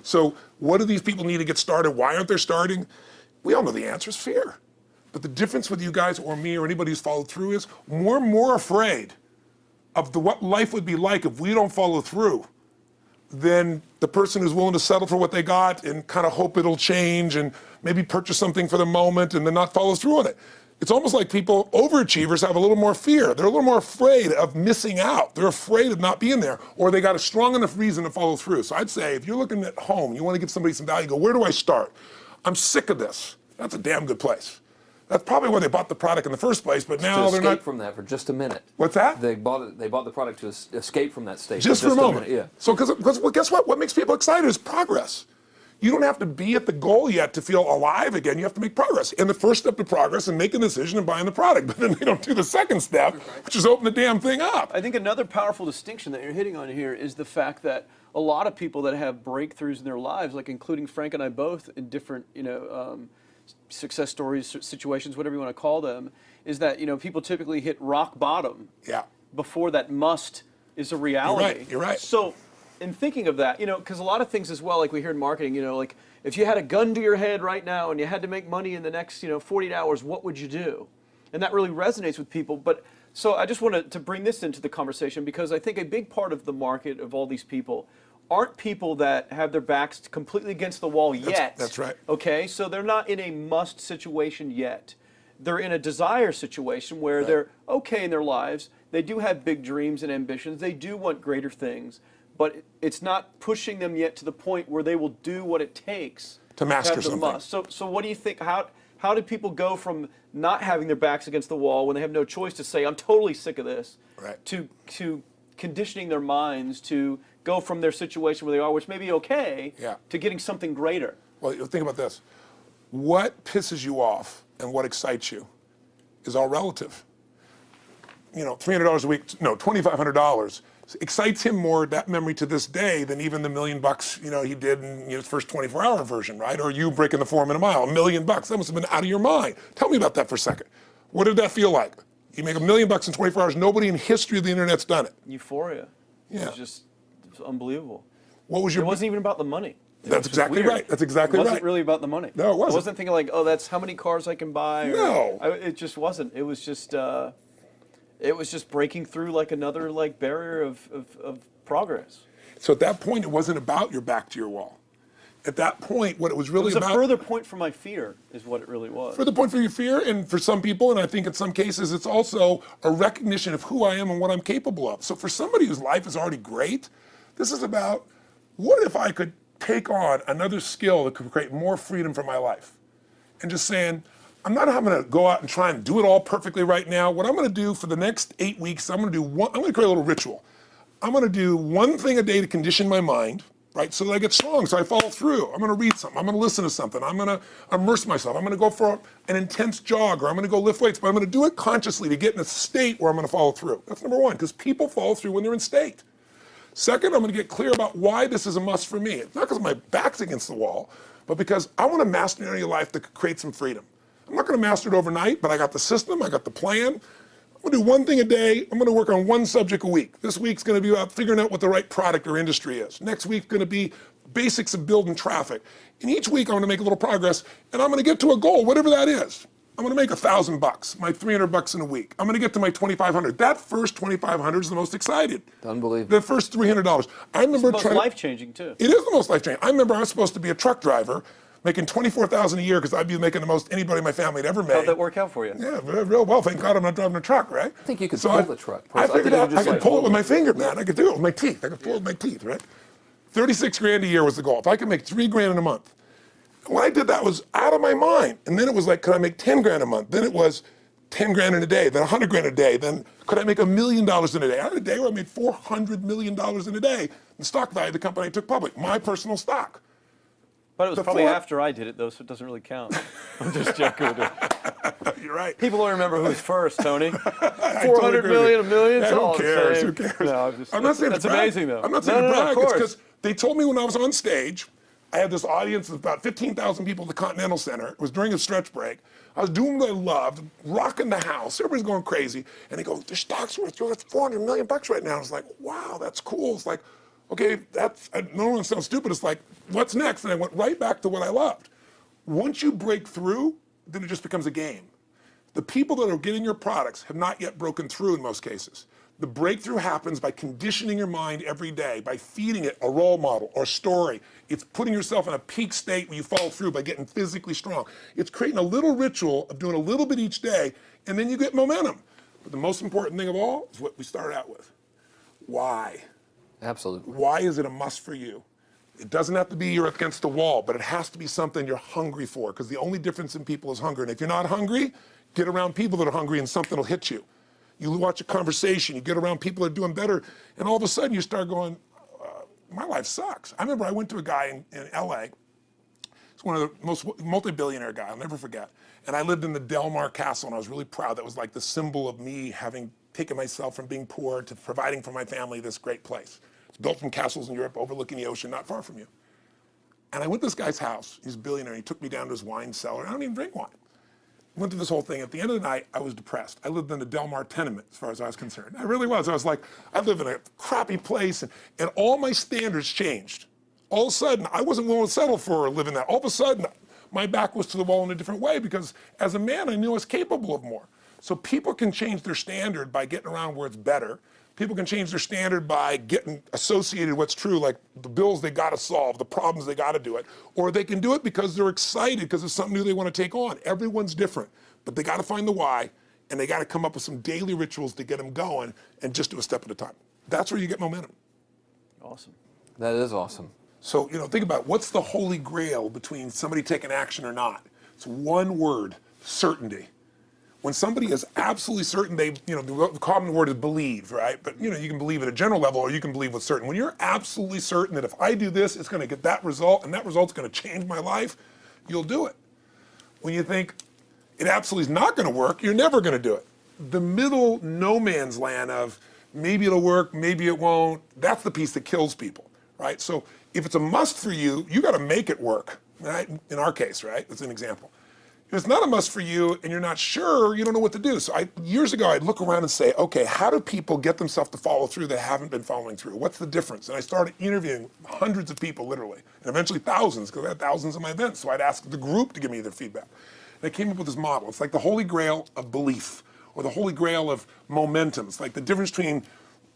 So what do these people need to get started? Why aren't they starting? We all know the answer is fear. But the difference with you guys or me or anybody who's followed through is we're more afraid of what life would be like if we don't follow through than the person who's willing to settle for what they got and kind of hope it'll change and maybe purchase something for the moment and then not follow through on it. It's almost like people, overachievers, have a little more fear. They're a little more afraid of missing out. They're afraid of not being there, or they got a strong enough reason to follow through. So I'd say if you're looking at home, you want to give somebody some value, go, where do I start? I'm sick of this. That's a damn good place. That's probably why they bought the product in the first place, but now they're not. To escape from that for just a minute. What's that? They bought the product to escape from that state. Just for a moment. Yeah. So, because well, guess what? What makes people excited is progress. You don't have to be at the goal yet to feel alive again. You have to make progress. And the first step to progress is making a decision and buying the product. But then they don't do the second step, which is open the damn thing up. I think another powerful distinction that you're hitting on here is the fact that a lot of people that have breakthroughs in their lives, like including Frank and I both in different, success stories, situations, whatever you want to call them, is that, people typically hit rock bottom before that must is a reality. You're right. So in thinking of that, because a lot of things as well, like we hear in marketing, like if you had a gun to your head right now and you had to make money in the next, 48 hours, what would you do? And that really resonates with people. But so I just wanted to bring this into the conversation because I think a big part of the market of all these people aren't people that have their backs completely against the wall yet. That's right. Okay, so they're not in a must situation yet. They're in a desire situation where they're okay in their lives. They do have big dreams and ambitions. They do want greater things, but it's not pushing them yet to the point where they will do what it takes to master have the something. must. So what do you think? How do people go from not having their backs against the wall when they have no choice to say, I'm totally sick of this, to conditioning their minds to go from their situation where they are, which may be okay, to getting something greater? Well, think about this. What pisses you off and what excites you is all relative. $300 a week, no, $2,500 excites him more, that memory to this day, than even the $1 million, he did in his first 24-hour version, right? Or you breaking the 4 minute mile, $1 million. That must have been out of your mind. Tell me about that for a second. What did that feel like? You make $1 million in 24 hours. Nobody in history of the internet's done it. Euphoria. Yeah. It was unbelievable. What was your? It wasn't even about the money. That's exactly right. That's exactly right. It wasn't really about the money. No, it wasn't. I wasn't thinking like, oh, that's how many cars I can buy. No. It just wasn't. It was just breaking through like another barrier of progress. So at that point, it wasn't about your back to your wall. At that point, what it was really about... It was a further point for my fear, is what it really was. Further point for your fear, and for some people, and I think in some cases, it's also a recognition of who I am and what I'm capable of. So for somebody whose life is already great, this is about, what if I could take on another skill that could create more freedom for my life? And just saying, I'm not having to go out and try and do it all perfectly right now. What I'm going to do for the next 8 weeks, I'm going to create a little ritual. I'm going to do one thing a day to condition my mind, right, so that I get strong, so I follow through. I'm going to read something. I'm going to listen to something. I'm going to immerse myself. I'm going to go for an intense jog, or I'm going to go lift weights, but I'm going to do it consciously to get in a state where I'm going to follow through. That's number one, because people follow through when they're in state. Second, I'm going to get clear about why this is a must for me. It's not because my back's against the wall, but because I want to master an area of life that could create some freedom. I'm not going to master it overnight, but I got the system, I got the plan. I'm going to do one thing a day. I'm going to work on one subject a week. This week's going to be about figuring out what the right product or industry is. Next week's going to be basics of building traffic. And each week I'm going to make a little progress, and I'm going to get to a goal, whatever that is. I'm going to make $1,000, my $300 in a week. I'm going to get to my $2,500. That first $2,500 is the most excited. Unbelievable. The first $300. I remember it's the most life-changing too. It is the most life-changing. I remember I was supposed to be a truck driver, making $24,000 a year because I'd be making the most anybody in my family had ever made. How'd that work out for you? Yeah, real well. Thank God I'm not driving a truck, right? I think you could pull the truck. I figured out I could pull it with my finger, man. I could do it with my teeth. I could pull it with my teeth, right? 36 grand a year was the goal. If I could make 3 grand in a month. When I did that, was out of my mind. And then it was like, could I make 10 grand a month? Then it was 10 grand in a day, then 100 grand a day. Then could I make $1 million in a day? I had a day where I made $400 million in a day. The stock value of the company I took public, my personal stock. But it was probably after I did it, though, so it doesn't really count. I'm just joking with it. You're right. People don't remember who's first, Tony. 400 million, $1 million, it's all who cares? the same. Who cares? No, I'm not saying that's it's brag. amazing, though. I'm not saying it's brag. Of It's course. because they told me when I was on stage, I had this audience of about 15,000 people at the Continental Center. It was during a stretch break. I was doing what I loved, rocking the house. Everybody's going crazy. And they go, the stock's worth $400 million right now. I was like, wow, that's cool. It's like, Okay, I don't want to sound stupid. It's like, what's next? And I went right back to what I loved. Once you break through, then it just becomes a game. The people that are getting your products have not yet broken through in most cases. The breakthrough happens by conditioning your mind every day, by feeding it a role model or story. It's putting yourself in a peak state where you follow through by getting physically strong. It's creating a little ritual of doing a little bit each day, and then you get momentum. But the most important thing of all is what we started out with. Why? Absolutely. Why is it a must for you? It doesn't have to be you're against the wall, but it has to be something you're hungry for, because the only difference in people is hunger. And if you're not hungry, get around people that are hungry and something will hit you. You watch a conversation, you get around people that are doing better, and all of a sudden you start going, my life sucks. I remember I went to a guy in LA. He's one of the most multi-billionaire guy, I'll never forget. And I lived in the Del Mar Castle, and I was really proud. That was like the symbol of me having taken myself from being poor to providing for my family this great place. It's built from castles in Europe overlooking the ocean, not far from you. And I went to this guy's house. He's a billionaire. He took me down to his wine cellar. I don't even drink wine. Went through this whole thing. At the end of the night, I was depressed. I lived in the Del Mar tenement, as far as I was concerned. I really was. I was like, I live in a crappy place, and all my standards changed. All of a sudden, I wasn't willing to settle for living that. All of a sudden, my back was to the wall in a different way, because as a man, I knew I was capable of more. So people can change their standard by getting around where it's better. People can change their standard by getting associated with what's true, like the bills they got to solve, the problems they got to do it. Or they can do it because they're excited because it's something new they want to take on. Everyone's different, but they got to find the why, and they got to come up with some daily rituals to get them going, and just do a step at a time. That's where you get momentum. Awesome. That is awesome. So, think about what's the holy grail between somebody taking action or not. It's one word: certainty. When somebody is absolutely certain, the common word is believe, right? But you can believe at a general level, or you can believe what's certain. When you're absolutely certain that if I do this, it's going to get that result, and that result's going to change my life, you'll do it. When you think it absolutely is not going to work, you're never going to do it. The middle no man's land of maybe it'll work, maybe it won't, that's the piece that kills people, right? So if it's a must for you, you got to make it work, right? In our case, right? That's an example. If it's not a must for you and you're not sure, you don't know what to do. So years ago, I'd look around and say, okay, how do people get themselves to follow through that haven't been following through? What's the difference? And I started interviewing hundreds of people, literally, and eventually thousands, because I had thousands of my events. So I'd ask the group to give me their feedback. And I came up with this model. It's like the holy grail of belief, or the holy grail of momentum. It's like the difference between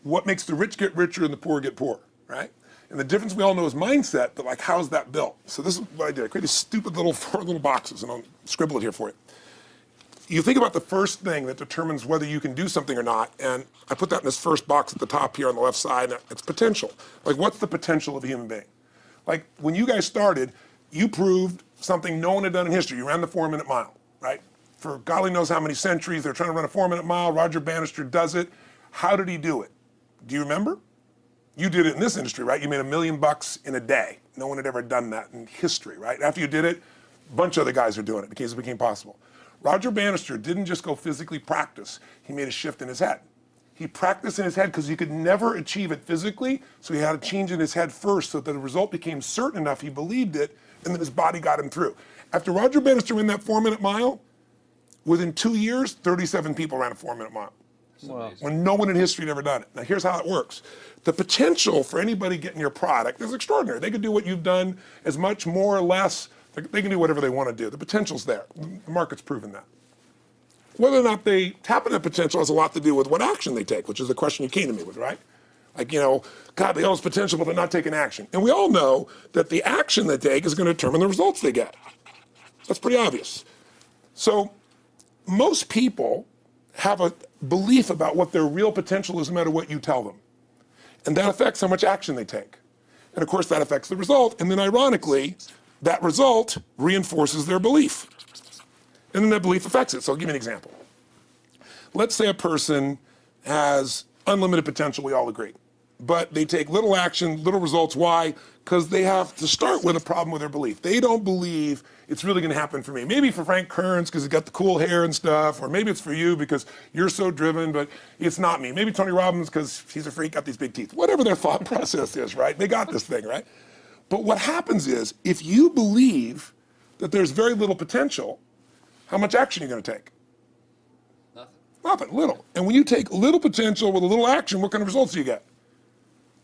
what makes the rich get richer and the poor get poor, right? And the difference we all know is mindset, but like, how's that built? So this is what I did. I created stupid little 4 little boxes, and I'll scribble it here for you. You think about the first thing that determines whether you can do something or not, and I put that in this first box at the top here on the left side, and it's potential. Like, what's the potential of a human being? Like, when you guys started, you proved something no one had done in history. You ran the 4-minute mile, right? For golly knows how many centuries, they're trying to run a 4-minute mile. Roger Bannister does it. How did he do it? Do you remember? You did it in this industry, right? You made $1 million in a day. No one had ever done that in history, right? After you did it, a bunch of other guys are doing it because it became possible. Roger Bannister didn't just go physically practice. He made a shift in his head. He practiced in his head because he could never achieve it physically, so he had a change in his head first so that the result became certain enough he believed it, and then his body got him through. After Roger Bannister ran that 4-minute mile, within 2 years, 37 people ran a 4-minute mile. Wow. When no one in history had ever done it. Now here's how it works. The potential for anybody getting your product is extraordinary. They could do what you've done as much, more or less. They can do whatever they want to do. The potential's there. The market's proven that. Whether or not they tap into that potential has a lot to do with what action they take, which is the question you came to me with, right? Like, God, they all have potential, but they're not taking action. And we all know that the action they take is going to determine the results they get. That's pretty obvious. So most people have a belief about what their real potential is no matter what you tell them. And that affects how much action they take. And of course that affects the result. And then ironically, that result reinforces their belief. And then that belief affects it. So I'll give you an example. Let's say a person has unlimited potential, we all agree. But they take little action, little results. Why? Because they have to start with a problem with their belief. They don't believe it's really going to happen for me. Maybe for Frank Kearns because he's got the cool hair and stuff, or maybe it's for you because you're so driven, but it's not me. Maybe Tony Robbins because he's a freak, got these big teeth. Whatever their thought process is, right? They got this thing, right? But what happens is, if you believe that there's very little potential, how much action are you going to take? Nothing, little. And when you take little potential with a little action, what kind of results do you get?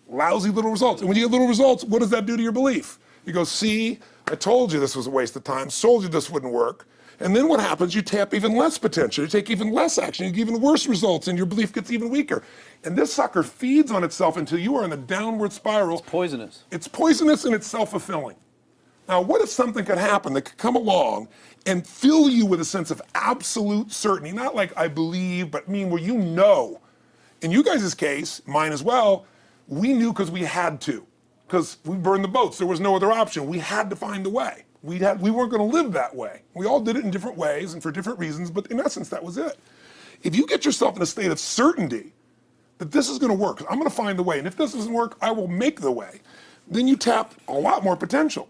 lousy little results. And when you get little results, what does that do to your belief? You go, see, I told you this was a waste of time, told you this wouldn't work. And then what happens? You tap even less potential, you take even less action, you get even worse results, and your belief gets even weaker. And this sucker feeds on itself until you are in a downward spiral. It's poisonous. It's poisonous and it's self-fulfilling. Now, what if something could happen that could come along and fill you with a sense of absolute certainty? Not like I believe, but mean where you know. In you guys' case, mine as well, we knew because we had to. Because we burned the boats. There was no other option. We had to find a way. We weren't going to live that way. We all did it in different ways and for different reasons, but in essence, that was it. If you get yourself in a state of certainty that this is going to work, I'm going to find the way, and if this doesn't work, I will make the way, then you tap a lot more potential.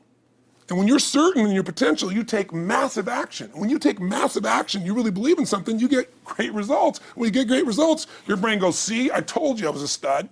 And when you're certain in your potential, you take massive action. When you take massive action, you really believe in something, you get great results. When you get great results, your brain goes, see, I told you I was a stud.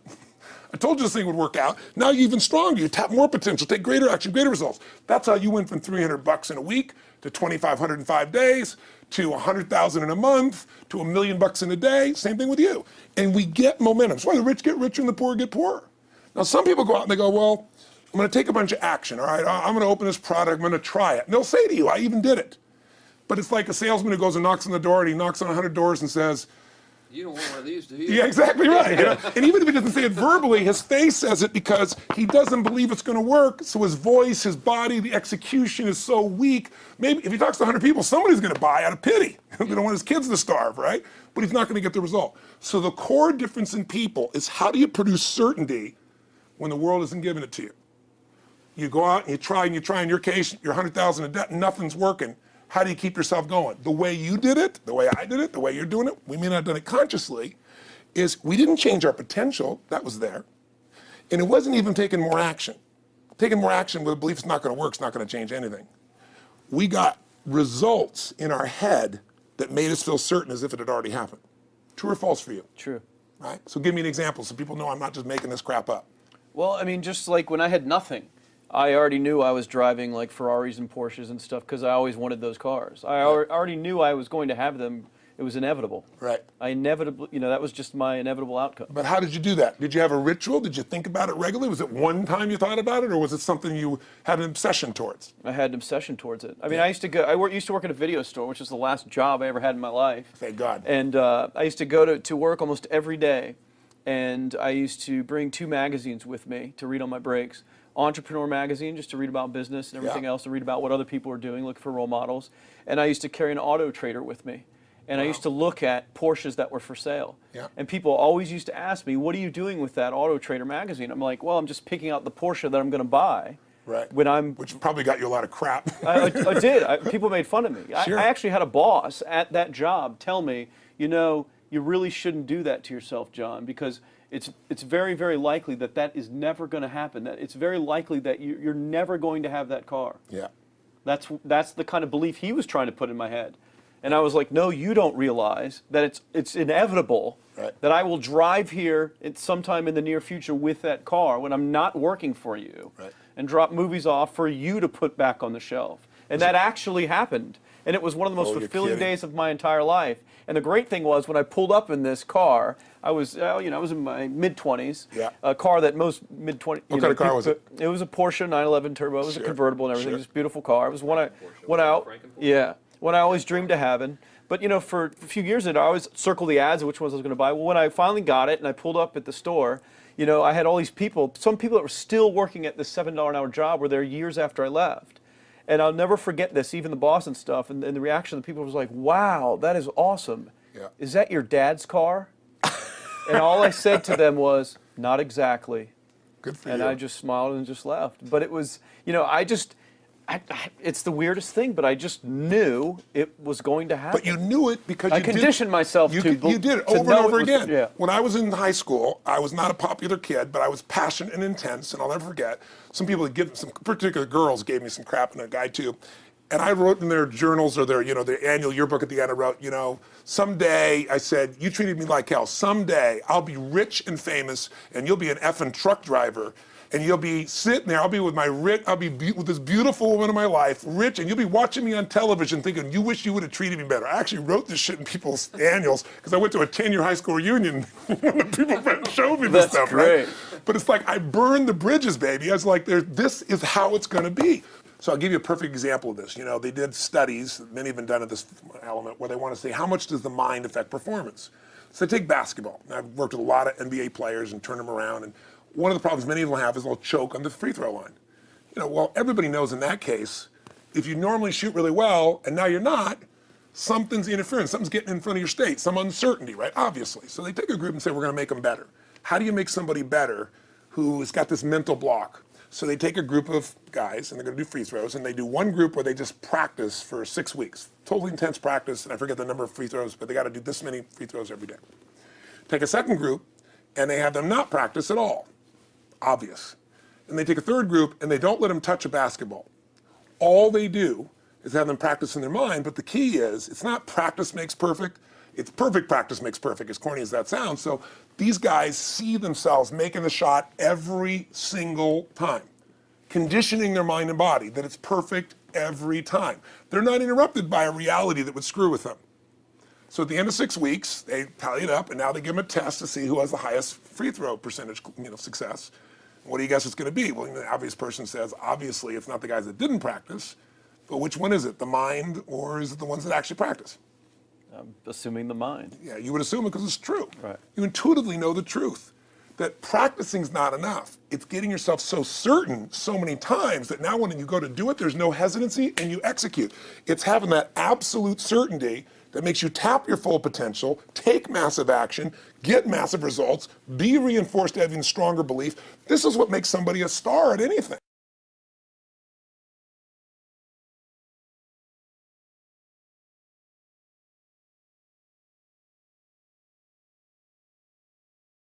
I told you this thing would work out. Now you're even stronger. You tap more potential, take greater action, greater results. That's how you went from $300 in a week to $2,500 in 5 days to $100,000 in a month to $1 million in a day. Same thing with you. And we get momentum. That's why the rich get richer and the poor get poorer. Now some people go out and they go, well, I'm going to take a bunch of action. All right, I'm going to open this product. I'm going to try it. And they'll say to you, I even did it. But it's like a salesman who goes and knocks on the door, and he knocks on 100 doors and says, you don't want one of these, do you? yeah, exactly right. You know? And even if he doesn't say it verbally, his face says it because he doesn't believe it's going to work. So his voice, his body, the execution is so weak. Maybe if he talks to 100 people, somebody's going to buy out of pity. They don't want his kids to starve, right? But he's not going to get the result. So the core difference in people is how do you produce certainty when the world isn't giving it to you? You go out and you try. In your case, you're 100,000 in debt and nothing's working. How do you keep yourself going? The way you did it, the way I did it, the way you're doing it, we may not have done it consciously, is we didn't change our potential, that was there. And it wasn't even taking more action. Taking more action with a belief it's not gonna work, it's not gonna change anything. We got results in our head that made us feel certain as if it had already happened. True or false for you? True. Right? So give me an example so people know I'm not just making this crap up. Well, I mean, just like when I had nothing, I already knew I was driving like Ferraris and Porsches and stuff because I always wanted those cars. I already knew I was going to have them. It was inevitable. Right. I inevitably, that was just my inevitable outcome. But how did you do that? Did you have a ritual? Did you think about it regularly? Was it one time you thought about it, or was it something you had an obsession towards? I had an obsession towards it. I mean, I used to work at a video store, which was the last job I ever had in my life. Thank God. And I used to go to work almost every day, and I used to bring 2 magazines with me to read on my breaks. Entrepreneur magazine, just to read about business and everything else, to read about what other people are doing, look for role models. And I used to carry an auto trader with me. And I used to look at Porsches that were for sale. Yeah. And people always used to ask me, what are you doing with that auto trader magazine? I'm like, well, I'm just picking out the Porsche that I'm going to buy. Right. Which probably got you a lot of crap. I did. People made fun of me. Sure. I actually had a boss at that job tell me, you really shouldn't do that to yourself, John, because it's very, very likely that is never going to happen. That it's very likely that you're never going to have that car. Yeah. That's the kind of belief he was trying to put in my head. And I was like, no, you don't realize that it's inevitable that I will drive here sometime in the near future with that car when I'm not working for you and drop movies off for you to put back on the shelf. And that actually happened. And it was one of the most fulfilling days of my entire life. And the great thing was when I pulled up in this car, I was in my mid-20s. Yeah. A car that most mid-20s. What kind of car was it? It was a Porsche 911 Turbo. It was a convertible and everything. It was a beautiful car. It was one I always dreamed of having. But for a few years I always circled the ads of which ones I was going to buy. Well, when I finally got it and I pulled up at the store, I had all these people. Some people that were still working at this $7 an hour job were there years after I left. And I'll never forget this, even the boss and stuff, and the reaction of the people was like, wow, that is awesome. Yeah. Is that your dad's car? And all I said to them was, not exactly. Good for you. And I just smiled and just left. But it was, it's the weirdest thing, but I just knew it was going to happen. But you knew it because I conditioned myself to you did it over and over again. Yeah. When I was in high school, I was not a popular kid, but I was passionate and intense, and I'll never forget. Some particular girls gave me some crap, and a guy too. And I wrote in their journals or their annual yearbook at the end, I wrote, someday, I said, you treated me like hell. Someday I'll be rich and famous, and you'll be an effing truck driver. And you'll be sitting there, I'll be with with this beautiful woman of my life, rich, and you'll be watching me on television thinking, you wish you would have treated me better. I actually wrote this shit in people's annuals because I went to a 10-year high school reunion when the people showed me this stuff, great. right? But it's like, I burned the bridges, baby. I was like, this is how it's gonna be. So I'll give you a perfect example of this. You know, they did studies, many have been done at this element, where they want to say, how much does the mind affect performance? So take basketball. I've worked with a lot of NBA players and turned them around, and one of the problems many of them have is they'll choke on the free throw line. You know, well, everybody knows in that case, if you normally shoot really well and now you're not, something's interfering, something's getting in front of your state, some uncertainty, right? Obviously. So they take a group and say, we're gonna make them better. How do you make somebody better who's got this mental block? So they take a group of guys and they're gonna do free throws, and they do one group where they just practice for 6 weeks. Totally intense practice, and I forget the number of free throws, but they gotta do this many free throws every day. Take a second group and they have them not practice at all. Obvious. And they take a third group and they don't let them touch a basketball. All they do is have them practice in their mind, but the key is, it's not practice makes perfect, it's perfect practice makes perfect, as corny as that sounds. So these guys see themselves making the shot every single time, conditioning their mind and body that it's perfect every time. They're not interrupted by a reality that would screw with them. So at the end of 6 weeks, they tally it up, and now they give them a test to see who has the highest free throw percentage, success. What do you guess it's going to be? Well, the obvious person says, obviously, it's not the guys that didn't practice, but which one is it? The mind, or is it the ones that actually practice? I'm assuming the mind. Yeah, you would assume it because it's true. Right. You intuitively know the truth, that practicing's not enough. It's getting yourself so certain so many times that now when you go to do it, there's no hesitancy and you execute. It's having that absolute certainty that makes you tap your full potential, take massive action, get massive results, be reinforced to having stronger belief. This is what makes somebody a star at anything.